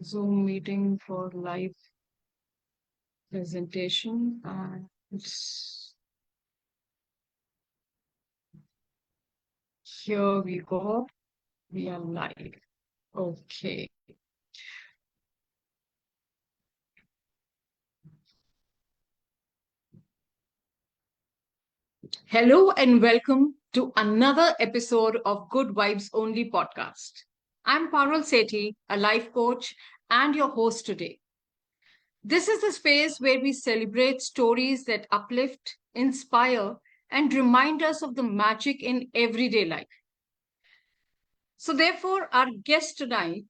Zoom meeting for live presentation. And here we go. We are live. Okay. Hello and welcome to another episode of Good Vibes Only podcast. I'm Parul Sethi, a life coach and your host today. This is the space where we celebrate stories that uplift, inspire, and remind us of the magic in everyday life. So, therefore, our guest tonight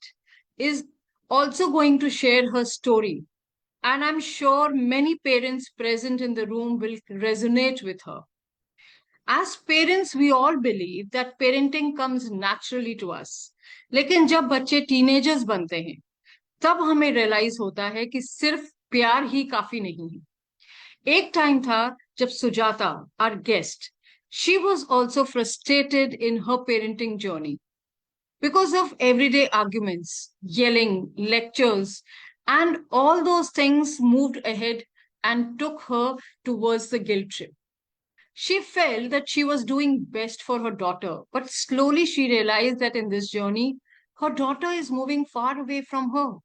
is also going to share her story. And I'm sure many parents present in the room will resonate with her. As parents, we all believe that parenting comes naturally to us. लेकिन जब बच्चे teenagers बनते हैं, तब हमें realise होता है कि सिर्फ प्यार ही काफी नहीं है। एक टाइम था जब Sujata, our guest, she was also frustrated in her parenting journey because of everyday arguments, yelling, lectures, and all those things moved ahead and took her towards the guilt trip. She felt that she was doing best for her daughter, but slowly she realized that in this journey, her daughter is moving far away from her.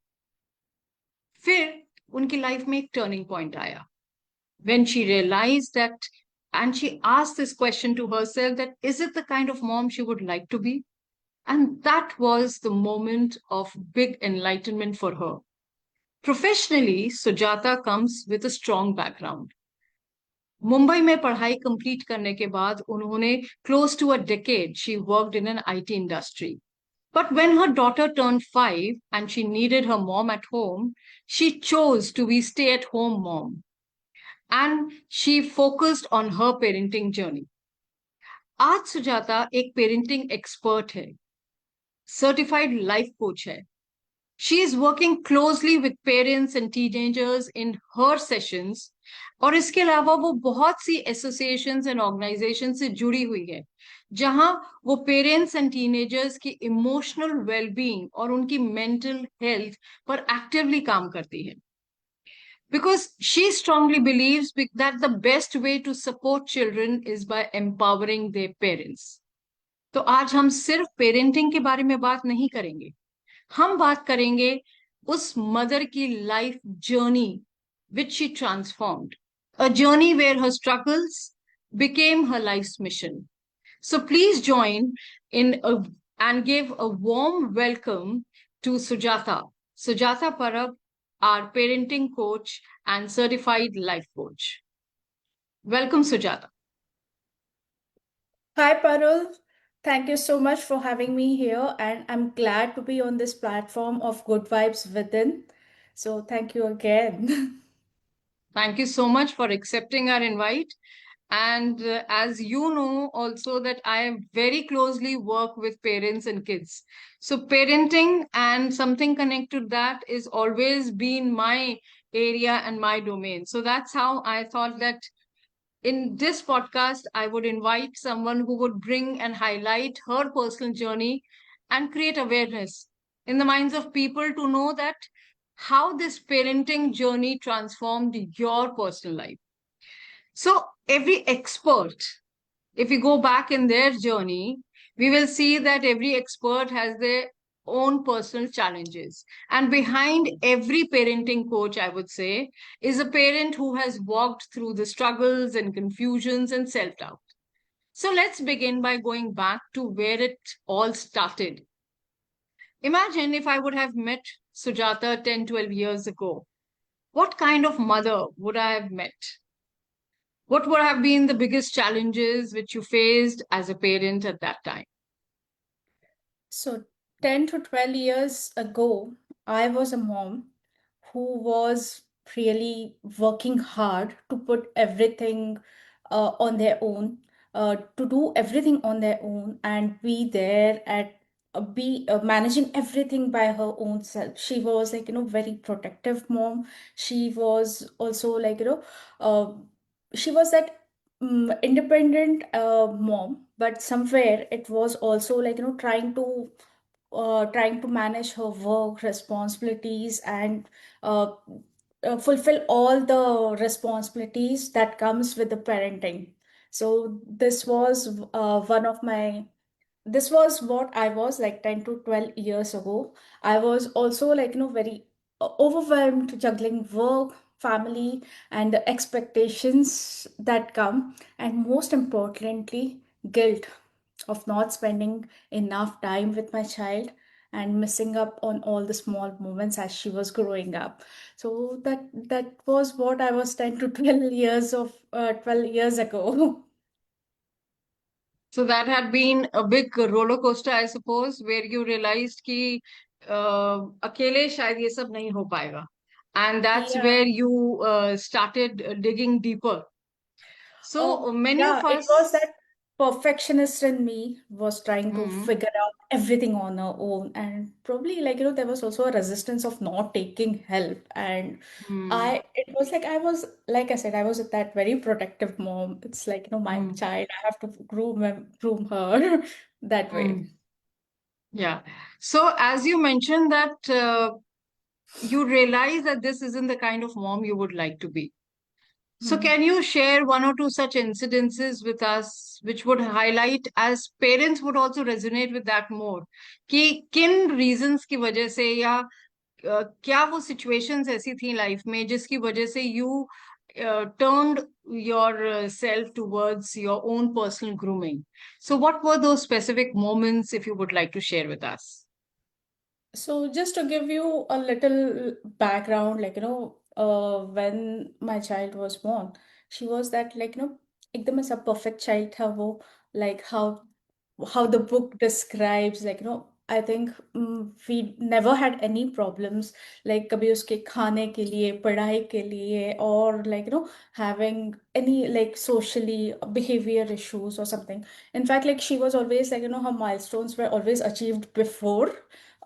फिर उनकी life में एक turning point आया when she realized that, and she asked this question to herself, that is it the kind of mom she would like to be? And that was the moment of big enlightenment for her. Professionally, Sujata comes with a strong background. Mumbai में पढ़ाई complete करने के बाद उन्होंने close to a decade she worked in an IT industry. But when her daughter turned 5 and she needed her mom at home, she chose to be stay-at-home mom and she focused on her parenting journey. आज सुजाता एक parenting expert है, certified life coach है. She is working closely with parents and teenagers in her sessions. और इसके अलावा वो बहुत सी associations and organisation से जुड़ी हुई है जहां वो पेरेंट्स एंड टीनेजर्स की इमोशनल वेलबींग और उनकी मेंटल हेल्थ पर एक्टिवली काम करती है. Because she strongly believes that the best way to support children is by empowering their parents. तो आज हम सिर्फ पेरेंटिंग के बारे में बात नहीं करेंगे, हम बात करेंगे उस मदर की life journey which she transformed, a journey where her struggles became her life's mission. So please join in and give a warm welcome to Sujata. Sujata Parab, our parenting coach and certified life coach. Welcome, Sujata. Hi, Parul. Thank you so much for having me here, and I'm glad to be on this platform of Good Vibes Within. So, thank you again. Thank you so much for accepting our invite. And as you know, also that I very closely work with parents and kids. So parenting and something connected to that is always been my area and my domain. So that's how I thought that in this podcast, I would invite someone who would bring and highlight her personal journey and create awareness in the minds of people to know that how this parenting journey transformed your personal life. So, every expert, if we go back in their journey, we will see that every expert has their own personal challenges. And behind every parenting coach, I would say, is a parent who has walked through the struggles and confusions and self doubt. So, let's begin by going back to where it all started. Imagine if I would have met Sujata 10, 12 years ago. What kind of mother would I have met? What would have been the biggest challenges which you faced as a parent at that time? So, 10 to 12 years ago, I was a mom who was really working hard to put everything on their own, to do everything on their own and be there at be managing everything by her own self. She was like, very protective mom. She was also like, uh, she was that independent mom, but somewhere it was also like, trying to trying to manage her work responsibilities and uh, fulfill all the responsibilities that comes with the parenting. So this was one of my this was what I was like 10 to 12 years ago. I was also like, very overwhelmed juggling work, family, and the expectations that come, and most importantly, guilt of not spending enough time with my child and missing up on all the small moments as she was growing up. So that was what I was 10 to 12 years of 12 years ago. So that had been a big roller coaster, I suppose, where you realized कि अकेले शायद ये सब नहीं हो पाएगा. And that's Yeah. where you started digging deeper. So many Yeah, of it was us, that perfectionist in me was trying to hmm, figure out everything on her own. And probably like, there was also a resistance of not taking help. And hmm, it was like, like I said, I was that very protective mom. It's like, my hmm, child, I have to groom her that way. hmm, yeah. So as you mentioned that you realize that this isn't the kind of mom you would like to be. So, Hmm. can you share one or two such incidences with us, which would highlight, as parents would also resonate with that more, कि किन reasons की वजह से या क्या वो situations ऐसी थी life में जिसकी वजह से you turned your self towards your own personal grooming. So, what were those specific moments, if you would like to share with us? So just to give you a little background, like, when my child was born, she was that like, एकदम ऐसा perfect child था वो, like how the book describes, like, I think we never had any problems, like कभी उसके खाने के लिए, पढ़ाई के लिए, or like, having any like socially behavior issues or something. In fact, like she was always like, her milestones were always achieved before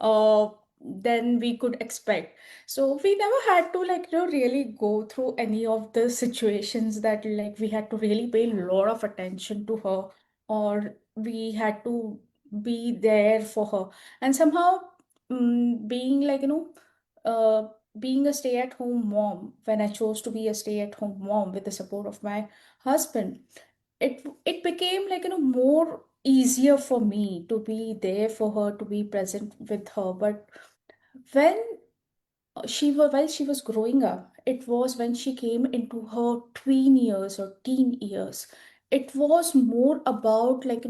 uh, than we could expect. So we never had to like, really go through any of the situations that like we had to really pay a lot of attention to her, or we had to be there for her. And somehow, being like, being a stay-at-home mom, when I chose to be a stay-at-home mom with the support of my husband, it became like, more easier for me to be there for her, to be present with her. But when while she was growing up, it was when she came into her tween years or teen years, it was more about like,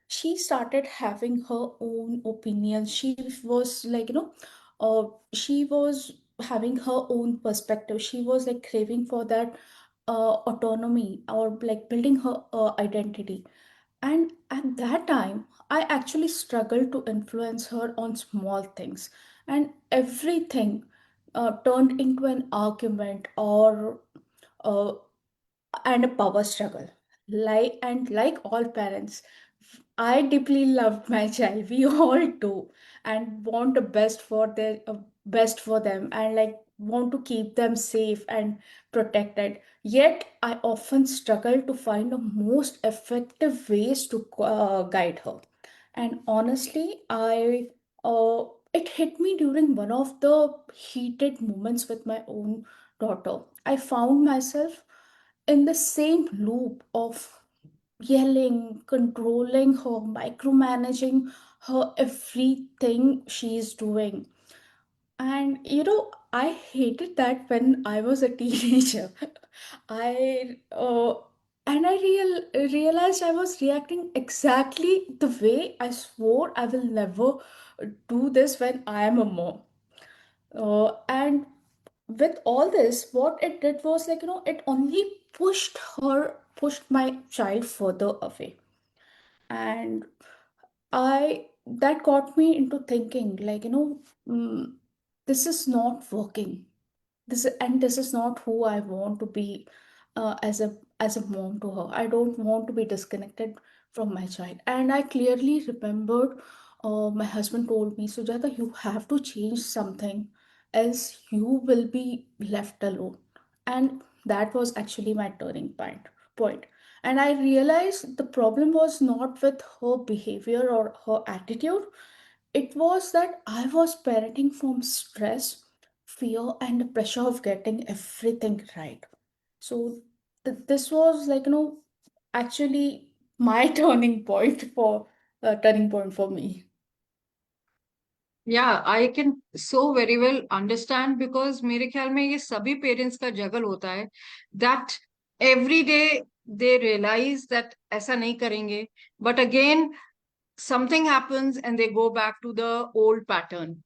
she started having her own opinions. She was like, she was having her own perspective. She was like craving for that autonomy, or like building her identity. And at that time, I actually struggled to influence her on small things. And everything turned into an argument, or uh, and a power struggle. Like all parents, I deeply loved my child. We all do, and want the best for them, and like want to keep them safe and protected. Yet I often struggle to find the most effective ways to guide her. And honestly, I it hit me during one of the heated moments with my own daughter. I found myself in the same loop of yelling, controlling her, micromanaging her everything she's doing. And I hated that when I was a teenager. I and I realized I was reacting exactly the way I swore I will never do this when I am a mom. And with all this, what it did was like, it only pushed my child further away. And that got me into thinking, like, this is not working. This is not who I want to be as a mom to her. I don't want to be disconnected from my child. And I clearly remembered my husband told me, Sujata, you have to change something, else you will be left alone. And that was actually my turning point. And I realized the problem was not with her behavior or her attitude. It was that I was parenting from stress, fear, and the pressure of getting everything right. So this was like, actually my turning point for me. Yeah, I can so very well understand because मेरे ख्याल में ये सभी parents का जगल होता है that every day they realize that ऐसा नहीं करेंगे, but again something happens and they go back to the old pattern.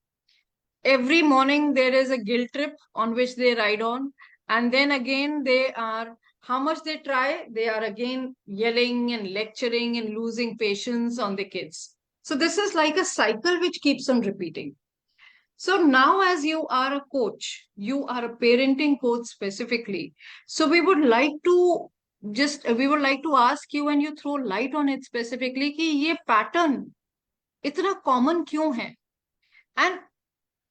Every morning there is a guilt trip on which they ride on, and then again they are, how much they try, they are again yelling and lecturing and losing patience on the kids. So this is like a cycle which keeps on repeating. So now, as you are a coach, you are a parenting coach specifically. So we would like to ask you, and you throw light on it specifically, कि ये pattern इतना common क्यों है? And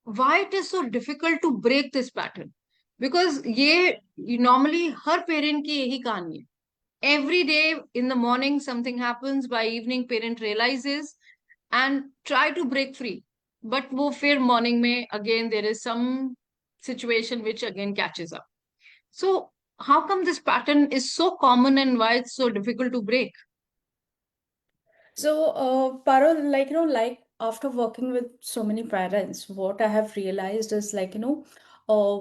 why it is so difficult to break this pattern? Because ये normally हर parent की यही कहानी है. Every day in the morning something happens, by evening parent realizes and try to break free, but वो फिर morning में again there is some situation which again catches up. So how come this pattern is so common and why it's so difficult to break? So, Parul, like after working with so many parents, what I have realized is uh,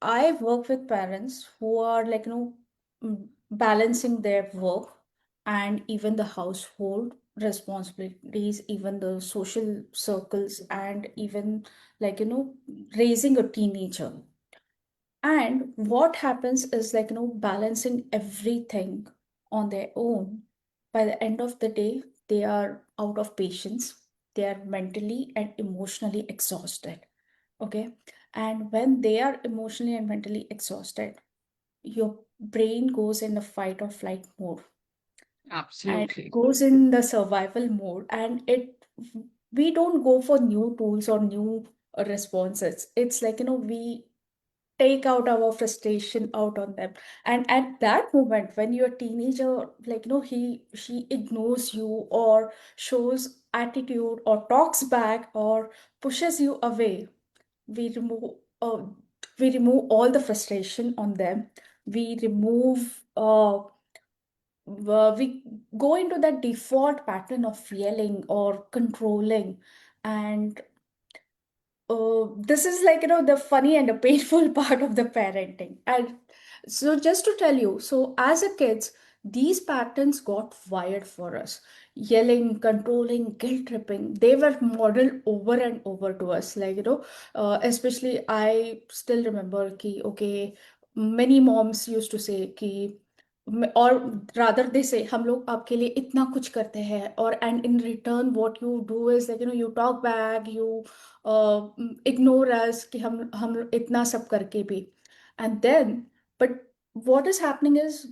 I work with parents who are balancing their work and even the household responsibilities, even the social circles, and even raising a teenager. And what happens is balancing everything on their own. By the end of the day, they are out of patience. They are mentally and emotionally exhausted. Okay. And when they are emotionally and mentally exhausted, your brain goes in the fight or flight mode and Absolutely. goes in the survival mode. And we don't go for new tools or new responses. It's we take out our frustration out on them. And at that moment when your teenager he she ignores you or shows attitude or talks back or pushes you away, we remove uh, we remove all the frustration on them. We remove we go into that default pattern of yelling or controlling. And this is the funny and the painful part of the parenting. And so just to tell you, so as a kids, these patterns got wired for us. Yelling, controlling, guilt tripping, they were modeled over and over to us. Especially I still remember ki okay, many moms used to say ki और rather they say हम लोग आपके लिए इतना कुछ करते हैं और and in return what you do is you talk back, you ignore us कि हम इतना सब करके भी. And then but what is happening is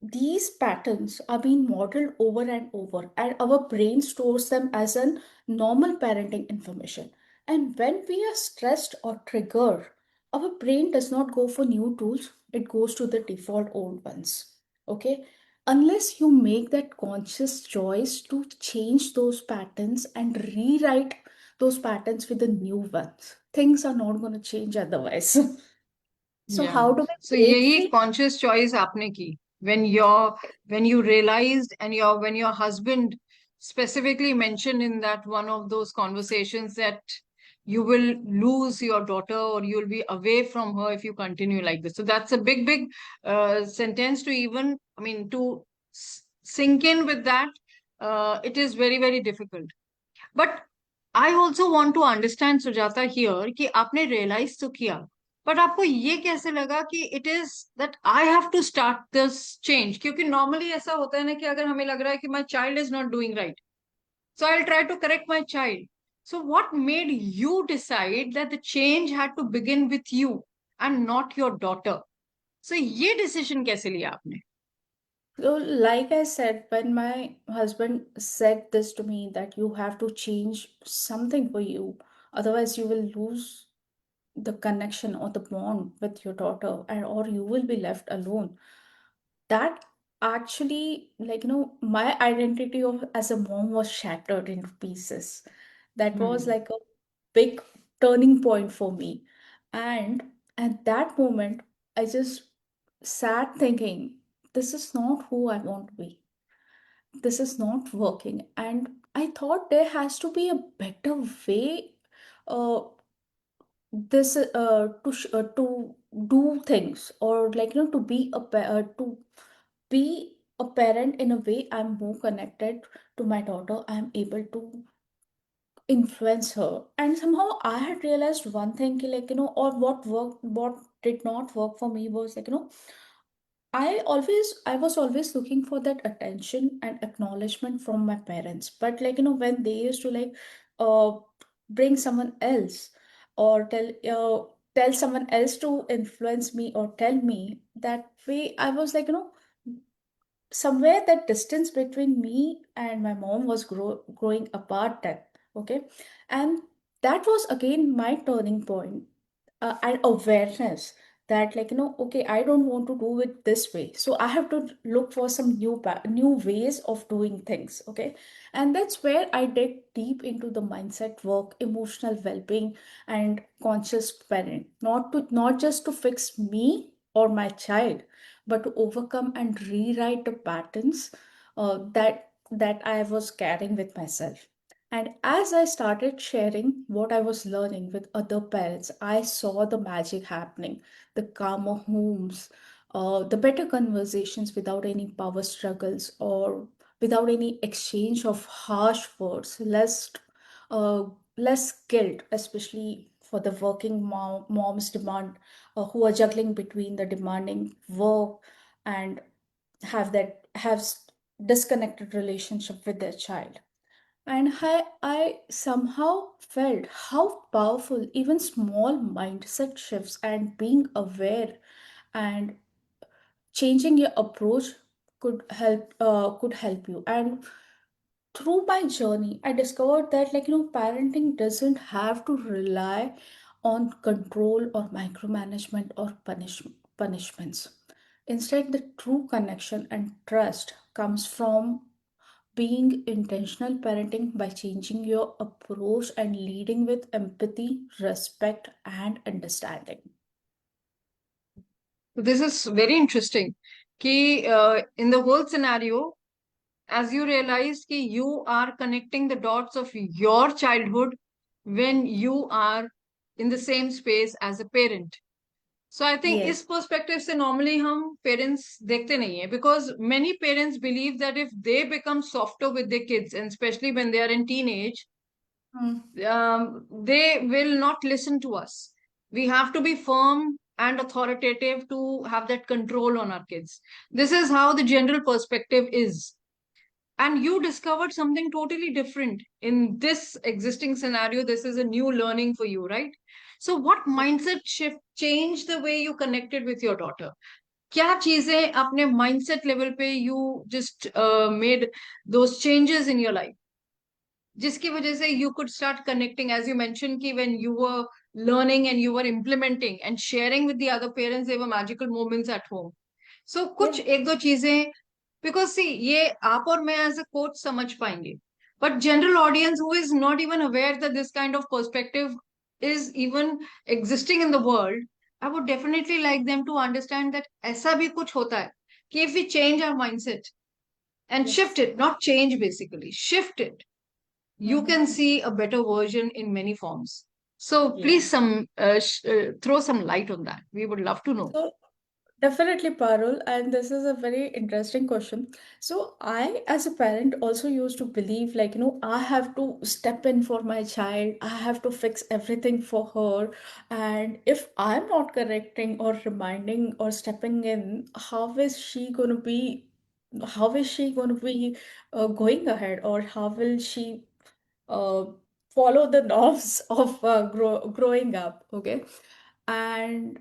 these patterns are being modeled over and over, and our brain stores them as a normal parenting information. And when we are stressed or triggered, our brain does not go for new tools, it goes to the default old ones. Okay, unless you make that conscious choice to change those patterns and rewrite those patterns with the new ones, things are not going to change otherwise. So Yeah. how do we So break यही free? conscious choice आपने की when you realized, and when your husband specifically mentioned in that one of those conversations that you will lose your daughter or you'll be away from her if you continue like this. So that's a big sentence to even, I mean, to sink in with that. It is very difficult. But I also want to understand, Sujata, here कि आपने realize तो किया, but आपको ये कैसे लगा कि it is that I have to start this change? क्योंकि normally ऐसा होता है ना कि अगर हमें लग रहा है कि my child is not doing right, so I'll try to correct my child. So what made you decide that the change had to begin with you and not your daughter? So ये decision कैसे लिया आपने? So, like I said, when my husband said this to me that you have to change something for you, otherwise you will lose the connection or the bond with your daughter, and or you will be left alone. That actually, my identity of as a mom was shattered into pieces. That was Hmm. like a big turning point for me. And at that moment, I just sat thinking, this is not who I want to be. This is not working. And I thought there has to be a better way, uh, to do things, or like, to be to be a parent in a way I'm more connected to my daughter. I'm able to influence her. And somehow I had realized one thing, like, or what worked, what did not work for me was like, I was always looking for that attention and acknowledgement from my parents. But like, when they used to like uh bring someone else, or tell someone else to influence me or tell me, that way I was like, somewhere that distance between me and my mom was growing apart then. Okay. And that was again my turning point, and awareness that, like, okay, I don't want to do it this way, so I have to look for some new ways of doing things. Okay. And that's where I dig deep into the mindset work, emotional well-being, and conscious parent, not just to fix me or my child, but to overcome and rewrite the patterns that I was carrying with myself. And as I started sharing what I was learning with other parents, I saw the magic happening, the calmer homes, the better conversations without any power struggles, or without any exchange of harsh words, uh, less guilt, especially for the working moms demand, who are juggling between the demanding work and have disconnected relationship with their child. And I somehow felt how powerful even small mindset shifts and being aware and changing your approach could help you. And through my journey, I discovered that, like, parenting doesn't have to rely on control or micromanagement or punishments. Instead, the true connection and trust comes from being intentional parenting by changing your approach and leading with empathy, respect, and understanding. This is very interesting. Ki, in the whole scenario, as you realize कि you are connecting the dots of your childhood when you are in the same space as a parent. So I think Yes. इस perspective से normally हम parents देखते नहीं है, because many parents believe that if they become softer with their kids, and especially when they are in teenage, Mm. they will not listen to us. We have to be firm and authoritative to have that control on our kids. This is how the general perspective is. And you discovered something totally different in this existing scenario. This is a new learning for you, right? So what mindset shift changed the way you connected with your daughter? क्या चीजें अपने mindset level पे you just made those changes in your life जिसकी वजह से you could start connecting, as you mentioned कि when you were learning and you were implementing and sharing with the other parents, they were magical moments at home. So कुछ Yeah. एक दो चीजें, because see ये आप और मैं as a coach समझ पाएंगे, but general audience who is not even aware that this kind of perspective is even existing in the world, I would definitely like them to understand that ऐसा भी कुछ होता है कि if we change our mindset and shift Yes. it, not change, basically shift it, you can Mhm. see a better version in many forms. So Yeah. please throw some light on that. We would love to know. So definitely, Parul, and this is a very interesting question. So, I, as a parent, also used to believe, like, I have to step in for my child, I have to fix everything for her. And if I'm not correcting or reminding or stepping in, how is she going to be going ahead, or how will she uh, follow the norms of growing up? Okay. And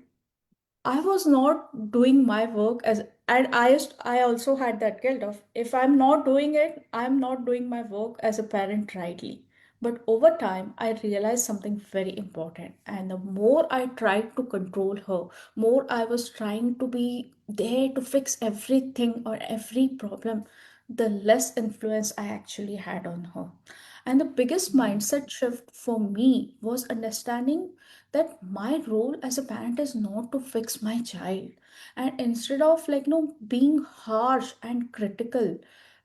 I was not doing my work as, and I also had that guilt of, if I'm not doing it, I'm not doing my work as a parent rightly. But over time, I realized something very important. And the more I tried to control her, more I was trying to be there to fix everything or every problem, the less influence I actually had on her. And the biggest mindset shift for me was understanding that my role as a parent is not to fix my child. And instead of being harsh and critical,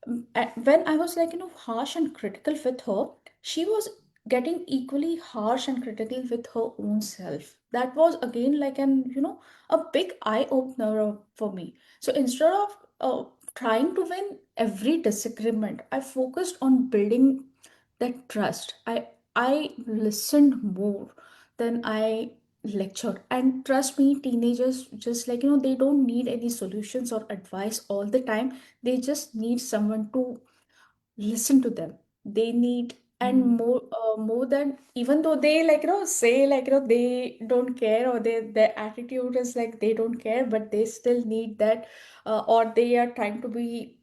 when I was harsh and critical with her, she was getting equally harsh and critical with her own self. That was again like a big eye opener for me. So instead of trying to win every disagreement, I focused on building that trust. I listened more than I lectured. And trust me, teenagers just they don't need any solutions or advice all the time. They just need someone to listen to them. They need, and Mm. more than, even though they say they don't care, or their attitude is like they don't care, but they still need that, or they are trying to be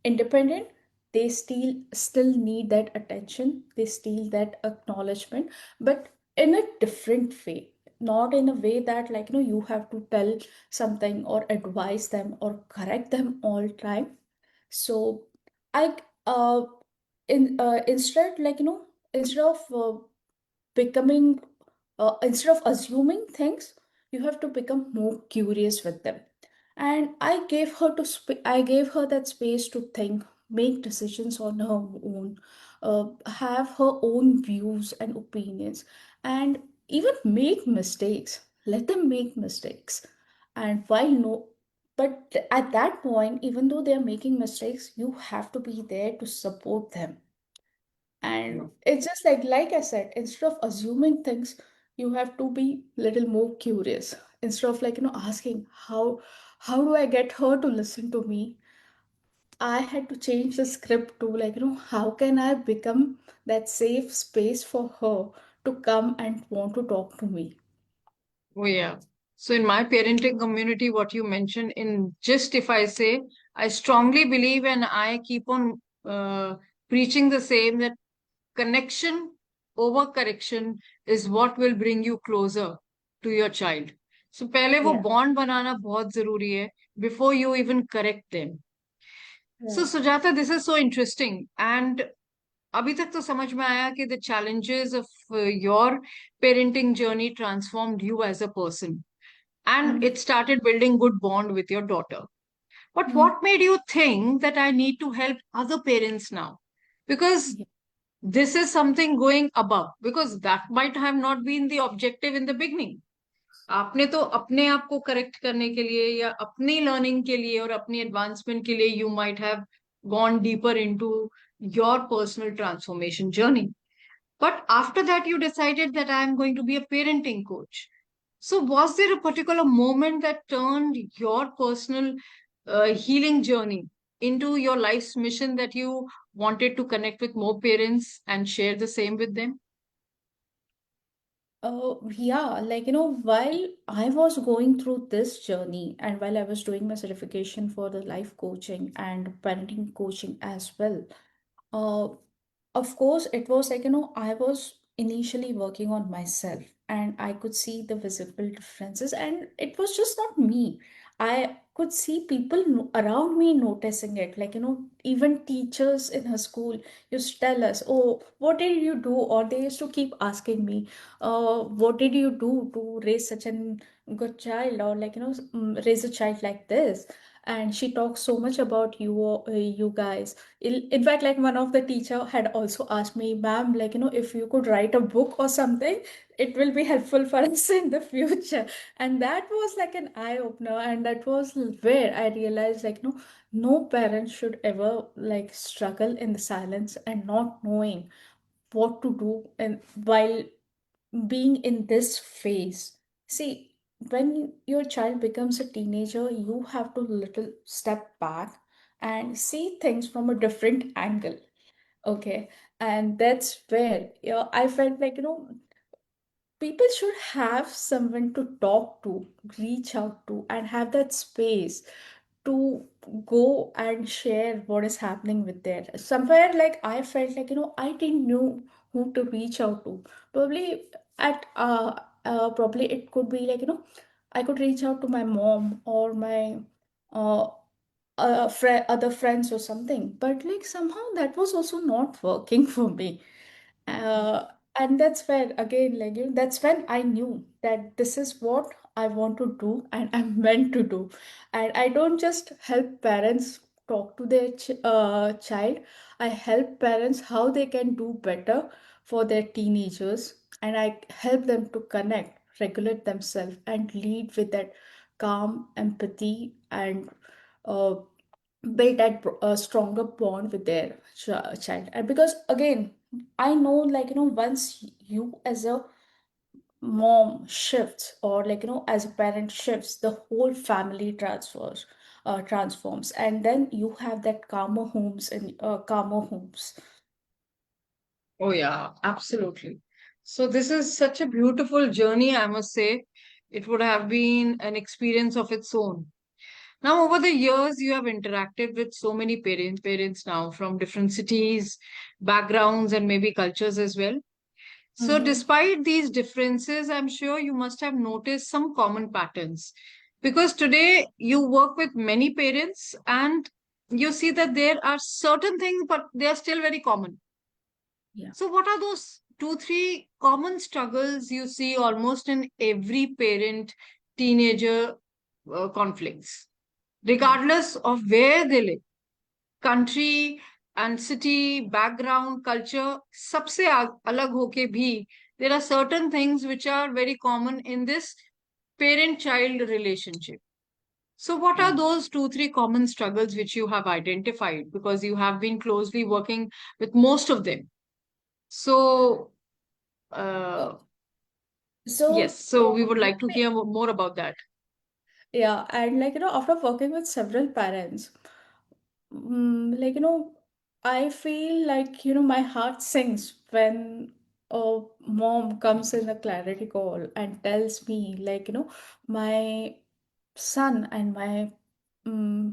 independent. They still need that attention, they still that acknowledgement, but in a different way. Not in a way that you have to tell something or advise them or correct them all time. So I in instead instead of becoming instead of assuming things, you have to become more curious with them. And I gave her that space to think, make decisions on her own, have her own views and opinions, and even make mistakes. Let them make mistakes. And while no but at that point, even though they are making mistakes, you have to be there to support them. And Yeah. it's just like I said, instead of assuming things, you have to be little more curious. Instead of asking how do I get her to listen to me, I had to change the script to how can I become that safe space for her to come and want to talk to me. Oh, yeah. So, in my parenting community, what you mentioned, in just if I say, I strongly believe and I keep on preaching the same, that connection over correction is what will bring you closer to your child. So, पहले वो Yeah. bond बनाना बहुत जरूरी है before you even correct them. So, Right. Sujata, this is so interesting. And अभी तक तो समझ में आया कि the challenges of your parenting journey transformed you as a person, and Mm. it started building good bond with your daughter. But Mm. what made you think that I need to help other parents now? Because Yeah. this is something going above, because that might have not been the objective in the beginning. आपने तो अपने आप को correct करने के लिए या अपनी लर्निंग के लिए और अपनी एडवांसमेंट के लिए you might have gone deeper into your personal transformation journey. But after that, you decided that I am going to be a parenting coach. So, was there a particular moment that turned your personal healing journey into your life's mission, that you wanted to connect with more parents and share the same with them? Yeah, while I was going through this journey and while I was doing my certification for the life coaching and parenting coaching as well, uh, of course, it was I was initially working on myself and I could see the visible differences, and it was just not me. I could see people around me noticing it. Even teachers in her school used to tell us, "Oh, what did you do?" Or they used to keep asking me, "What did you do to raise such an good child?" Or raise a child like this. And she talks so much about you guys. In fact, one of the teacher had also asked me, "Ma'am, if you could write a book or something, it will be helpful for us in the future." And that was like an eye opener, and that was where I realized no parent should ever struggle in the silence and not knowing what to do and while being in this phase. See, when your child becomes a teenager, you have to little step back and see things from a different angle. Okay. And that's where I felt people should have someone to talk to, reach out to, and have that space to go and share what is happening with there. Somewhere I felt I didn't know who to reach out to. Probably at probably it could be I could reach out to my mom or my uh other friends or something, but like somehow that was also not working for me. uh, and that's where again, like, that's when I knew that this is what I want to do and I'm meant to do. And I don't just help parents talk to their child. I help parents how they can do better for their teenagers, and I help them to connect, regulate themselves, and lead with that calm empathy, and uh, build that stronger bond with their child. And because again, I know, like, once you as a mom shifts, or like, as a parent shifts, the whole family transforms, and then you have that calmer homes and calmer homes. Oh, yeah, absolutely. So, this is such a beautiful journey, I must say. It would have been an experience of its own. Now, over the years, you have interacted with so many parents now from different cities, backgrounds, and maybe cultures as well. So, Mm-hmm. despite these differences, I'm sure you must have noticed some common patterns. Because today you work with many parents and you see that there are certain things, but they are still very common. Yeah. So, what are those two, three common struggles you see almost in every parent teenager conflicts, Yeah. regardless of where they live? Country and city, background, culture, सबसे अलग होके भी, there are certain things which are very common in this parent-child relationship. So, what Yeah. are those two, three common struggles which you have identified because you have been closely working with most of them? So, uh, uh, yes, so so we would like to hear more about that. yeah, and like, after working with several parents, like, I feel like, my heart sinks when a mom comes in a clarity call and tells me, like, my son and my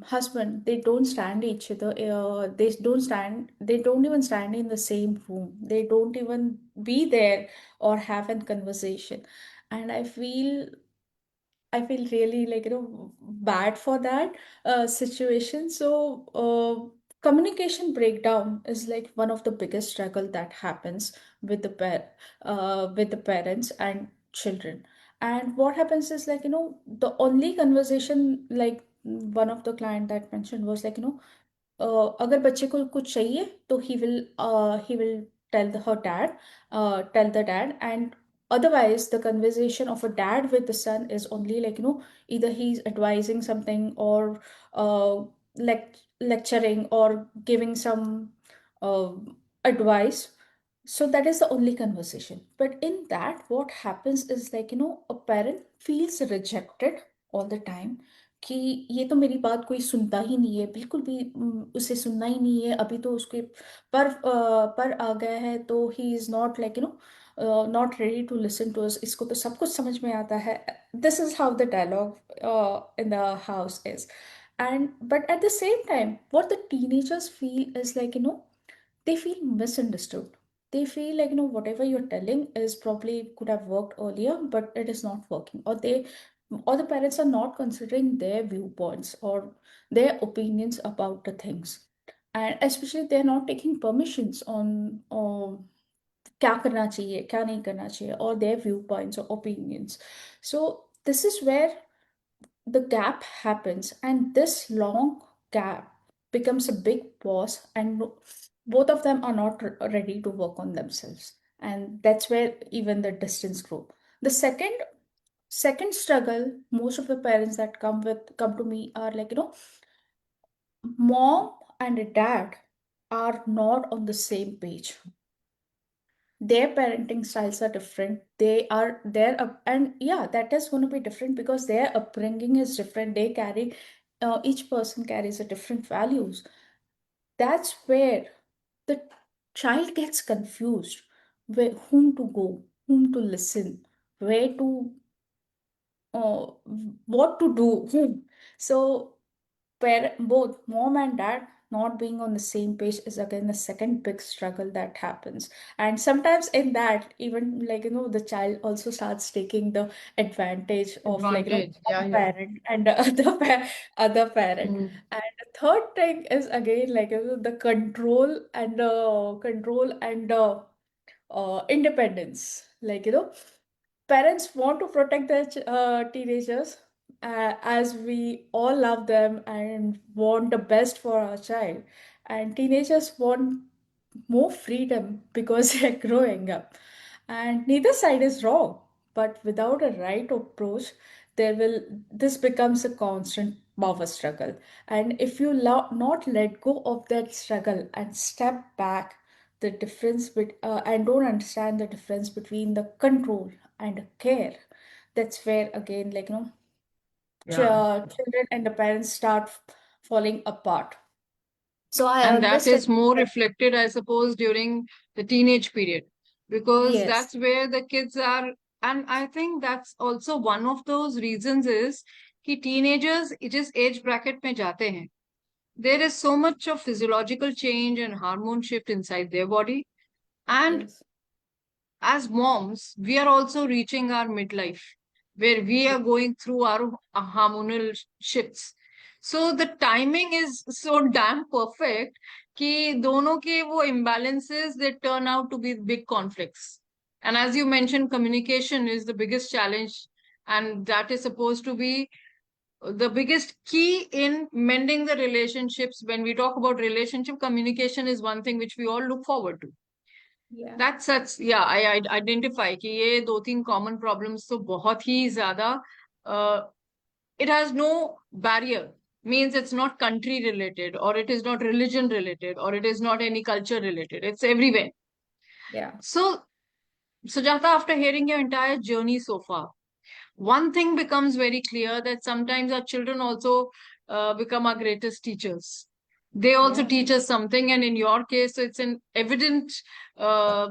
husband, they don't stand each other. They don't even stand in the same room. They don't even be there or have a conversation. And I feel really, like, bad for that situation. So communication breakdown is like one of the biggest struggle that happens with with the parents and children. And what happens is, like, the only conversation, like, one of the client that mentioned was like, अगर बच्चे को कुछ चाहिए तो he will tell her dad, tell the dad. And otherwise the conversation of a dad with the son is only, like, either he's advising something, or lecturing, or giving some uh, advice. So that is the only conversation. But in that, what happens is, like, a parent feels rejected all the time, कि ये तो मेरी बात कोई सुनता ही नहीं है, बिल्कुल भी उसे सुनना ही नहीं है, अभी तो उसके पर आ गया है, तो he is not, like, not ready to listen to us, इसको तो सब कुछ समझ में आता है. This is how the dialogue in the house is. And but at the same time, what the teenagers feel is, like, they feel misunderstood. They feel like, whatever you're telling is probably could have worked earlier, but it is not working. Or the parents are not considering their viewpoints or their opinions about the things. And especially they're not taking permissions on क्या करना चाहिए, क्या नहीं करना चाहिए, or their viewpoints or opinions. So this is where the gap happens, and this long gap becomes a big pause, and both of them are not ready to work on themselves, and that's where even the distance grow. The second struggle, most of the parents that come to me are like, mom and dad are not on the same page. Their parenting styles are different. They are there, and yeah, that is going to be different because their upbringing is different. They carry each person carries a different values. That's where the child gets confused, where whom to go, whom to listen, where to what to do, whom. So both mom and dad not being on the same page is again the second big struggle that happens. And sometimes in that, even like, the child also starts taking the advantage of, like, Advantage. Yeah, one yeah. parent and the other parent. Mm. And the third thing is again, like, the control and independence. Like, parents want to protect their teenagers, as we all love them and want the best for our child. And teenagers want more freedom because they're growing up. And neither side is wrong, but without a right approach, there will this becomes a constant power struggle. And if you not let go of that struggle and step back, the and don't understand the difference between the control and care, that's where again, like, Yeah. children and the parents start falling apart. So I And that is understand more that. reflected, I suppose, during the teenage period, because Yes, that's where the kids are. And I think that's also one of those reasons is कि teenagers जिस age bracket में जाते हैं, there is so much of physiological change and hormone shift inside their body. And yes, as moms, we are also reaching our midlife where we are going through our hormonal shifts. So the timing is so damn perfect कि दोनों के वो imbalances they turn out to be big conflicts. And as you mentioned, communication is the biggest challenge, and that is supposed to be the biggest key in mending the relationships. When we talk about relationship, communication is one thing which we all look forward to. yeah, That's such, yeah, I identify कि ये दो तीन common problems तो बहुत ही ज्यादा it has no barrier, means it's not country related, or it is not religion related, or it is not any culture related, it's everywhere. yeah, So Sujata, after hearing your entire journey so far, one thing becomes very clear, that sometimes our children also become our greatest teachers. They also yeah, teach us something, and in your case, it's an evident. Yeah,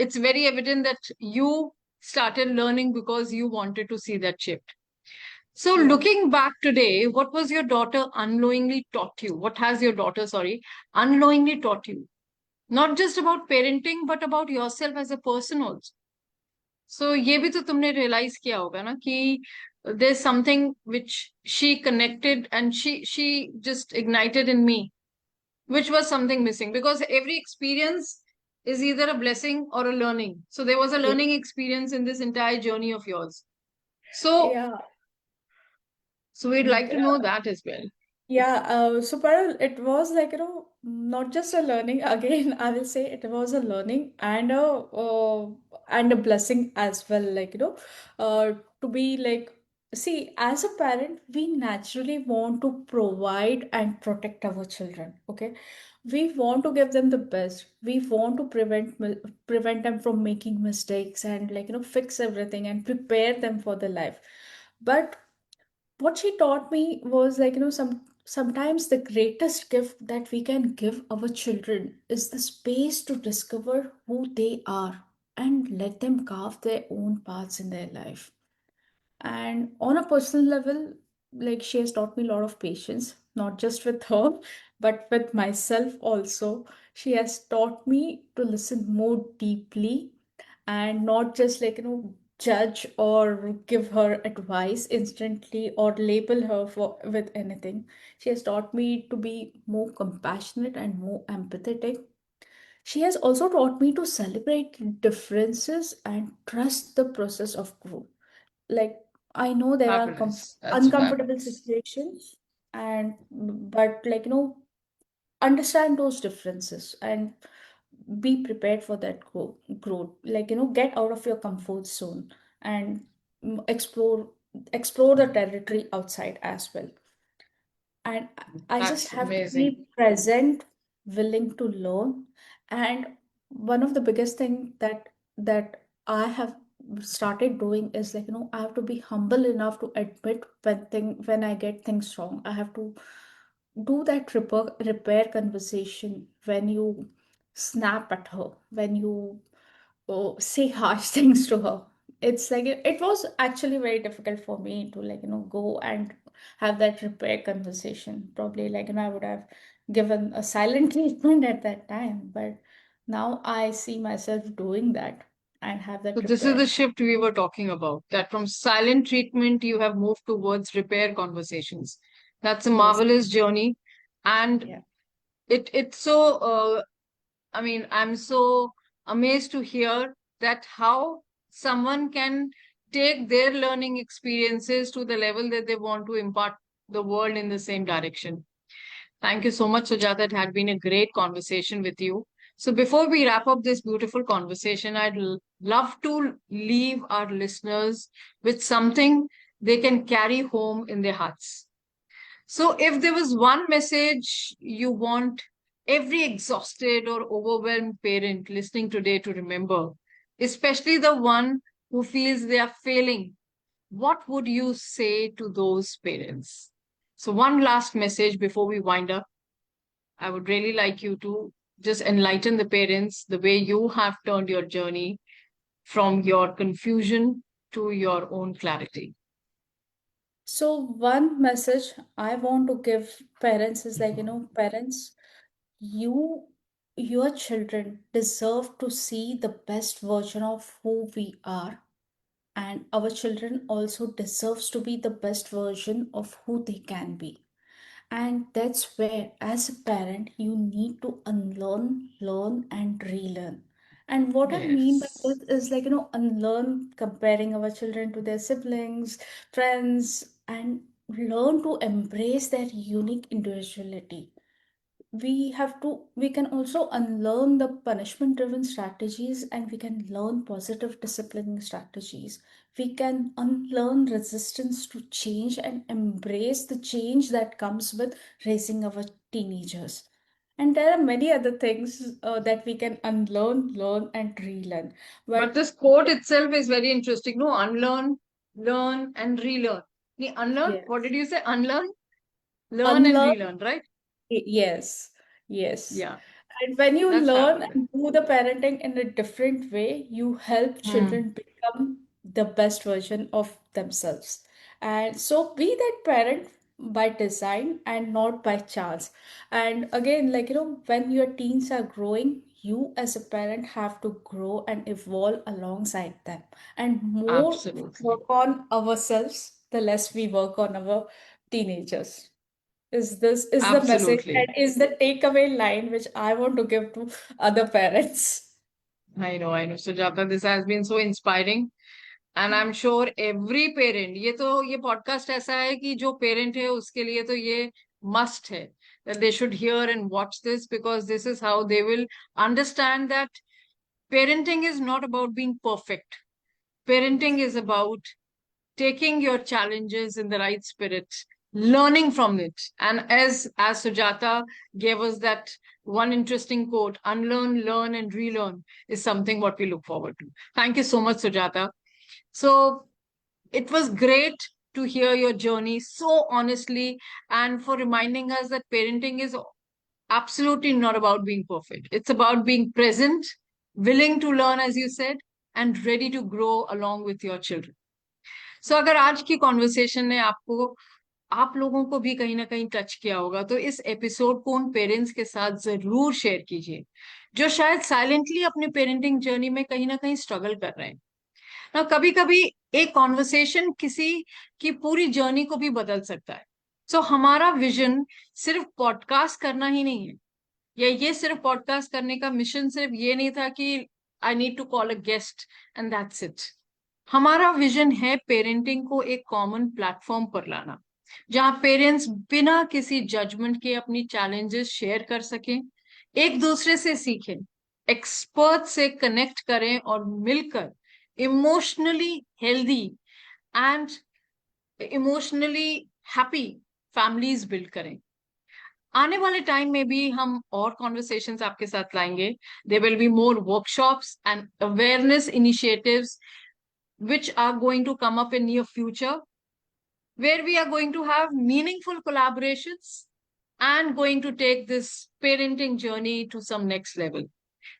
it's very evident that you started learning because you wanted to see that shift. So, yeah. looking back today, what was your daughter unknowingly taught you? What has your daughter, sorry, unknowingly taught you? Not just about parenting, but about yourself as a person also. सो ये भी तो तुमने realise किया होगा ना कि there something which she connected and she just ignited in me, which was something missing, because every experience is either a blessing or a learning. So there was a Yeah, learning experience in this entire journey of yours. So yeah. we'd Mm, like to know that as well. yeah, so Parul, it was like, not just a learning. Again, I will say it was a learning and a blessing as well. Like, to be like, see, as a parent, we naturally want to provide and protect our children. Okay, we want to give them the best. We want to prevent them from making mistakes and, like, fix everything and prepare them for the life. But what she taught me was, like, sometimes the greatest gift that we can give our children is the space to discover who they are and let them carve their own paths in their life. And on a personal level, like, she has taught me a lot of patience, not just with her, but with myself also. She has taught me to listen more deeply and not just, like, judge or give her advice instantly or label her for with anything. She has taught me to be more compassionate and more empathetic. She has also taught me to celebrate differences and trust the process of growth. Like, I know there are Fabulous. That's uncomfortable fabulous. situations, and but, like, understand those differences and be prepared for that growth. Like, get out of your comfort zone and explore the territory outside as well. And I just That's have to amazing. be present, willing to learn. And one of the biggest thing that I have started doing is, like, I have to be humble enough to admit when I get things wrong. I have to do that repair conversation when you snap at her, when you say harsh things to her. It's like it was actually very difficult for me to, like, go and have that repair conversation. Probably, like, I would have given a silent treatment at that time. But now I see myself doing that and have that So this is the repair. shift we were talking about, that from silent treatment, you have moved towards repair conversations. That's a Yes. marvelous journey. And Yeah. it's so, I mean, I'm so amazed to hear that how someone can take their learning experiences to the level that they want to impart the world in the same direction. Thank you so much, Sujata. It had been a great conversation with you. So, before we wrap up this beautiful conversation, love to leave our listeners with something they can carry home in their hearts. So, if there was one message you want every exhausted or overwhelmed parent listening today to remember, especially the one who feels they are failing, what would you say to those parents? So, one last message before we wind up. I would really like you to just enlighten the parents the way you have turned your journey from your confusion to your own clarity. So one message I want to give parents is like, parents, you your children deserve to see the best version of who we are, and our children also deserves to be the best version of who they can be. And that's where, as a parent, you need to unlearn, learn, and relearn. And what I mean by Yes. this is like, unlearn comparing our children to their siblings, friends, and learn to embrace their unique individuality. We can also unlearn the punishment driven strategies, and we can learn positive disciplining strategies. We can unlearn resistance to change and embrace the change that comes with raising our teenagers. And there are many other things that we can unlearn, learn, and relearn. But But this quote itself is very interesting. No, unlearn, learn, and relearn. Unlearn, what did yes, you say? Unlearn, learn, and unlearn. relearn, right? Yes, yes. Yeah, And when you that's learn fabulous. and do the parenting in a different way, you help Hmm. children become the best version of themselves. And so be that parent by design and not by chance. And again, like, when your teens are growing, you as a parent have to grow and evolve alongside them. And more Absolutely. work on ourselves, the less we work on our teenagers. Is the message Absolutely. and is the takeaway line which I want to give to other parents. I know, Sujata. This has been so inspiring. And I am sure every parent, ये podcast ऐसा है कि जो parent है उसके लिए तो ये मस्ट है, that they should hear and watch this, because this is how they will understand that parenting is not about being perfect. Parenting is about taking your challenges in the right spirit, learning from it. And as Sujata gave us that one interesting quote, unlearn, learn, and relearn is something what we look forward to. Thank you so much, Sujata. So it was great to hear your journey so honestly, and for reminding us that parenting is absolutely not about being perfect. It's about being present, willing to learn, as you said, and ready to grow along with your children. So अगर आज की conversation ने आपको आप लोगों को भी कहीं ना कहीं टच किया होगा, तो इस एपिसोड को उन पेरेंट्स के साथ जरूर शेयर कीजिए जो शायद साइलेंटली अपने पेरेंटिंग जर्नी में कहीं ना कहीं स्ट्रगल कर रहे हैं ना। कभी कभी एक कॉन्वर्सेशन किसी की पूरी जर्नी को भी बदल सकता है। सो हमारा विजन सिर्फ पॉडकास्ट करना ही नहीं है, या ये सिर्फ पॉडकास्ट करने का मिशन सिर्फ ये नहीं था कि I need to call a guest and that's it. हमारा विजन है पेरेंटिंग को एक कॉमन प्लेटफॉर्म पर लाना, जहां पेरेंट्स बिना किसी जजमेंट के अपनी चैलेंजेस शेयर कर सकें, एक दूसरे से सीखें, एक्सपर्ट से कनेक्ट करें और मिलकर emotionally healthy and emotionally happy families build करें। आने वाले टाइम में भी हम और कॉन्वर्सेशंस आपके साथ लाएंगे। There will be more workshops and awareness initiatives which are going to come up in near future, where we are going to have meaningful collaborations and going to take this parenting journey to some next level,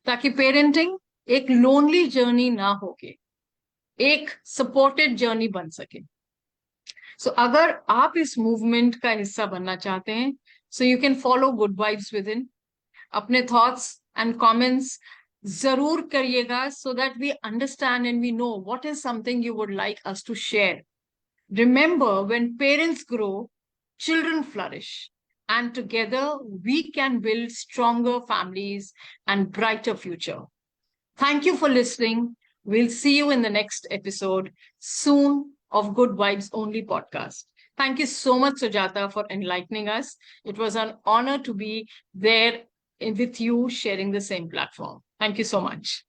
ताकि parenting एक lonely journey ना होके एक supported journey बन सके। सो अगर आप इस मूवमेंट का हिस्सा बनना चाहते हैं, So you can follow Good Vibes Within. अपने thoughts and comments जरूर करिएगा so that we understand and we know what is something you would like us to share. Remember, when parents grow, children flourish, and together we can build stronger families and brighter future. Thank you for listening. We'll see you in the next episode soon of Good Vibes Only podcast. Thank you so much, Sujata, for enlightening us. It was an honor to be there with you sharing the same platform. Thank you so much.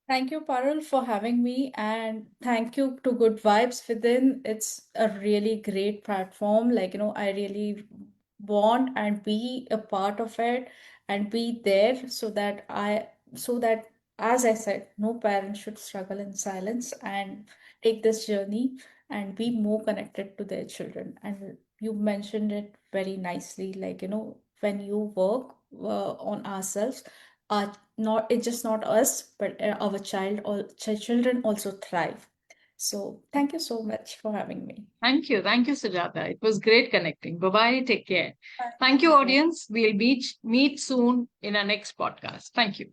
Thank you, Parul, for having me, and thank you to Good Vibes Within. It's a really great platform. I really want and be a part of it and be there so that, as I said, no parent should struggle in silence and take this journey and be more connected to their children. And you mentioned it very nicely, when you work on ourselves, not it's just not us, but our children also thrive. So thank you so much for having me. Thank you. Thank you, Sujata. It was great connecting. Bye bye. Take care. Bye. Thank you, Take care. audience. We'll meet soon in our next podcast. Thank you.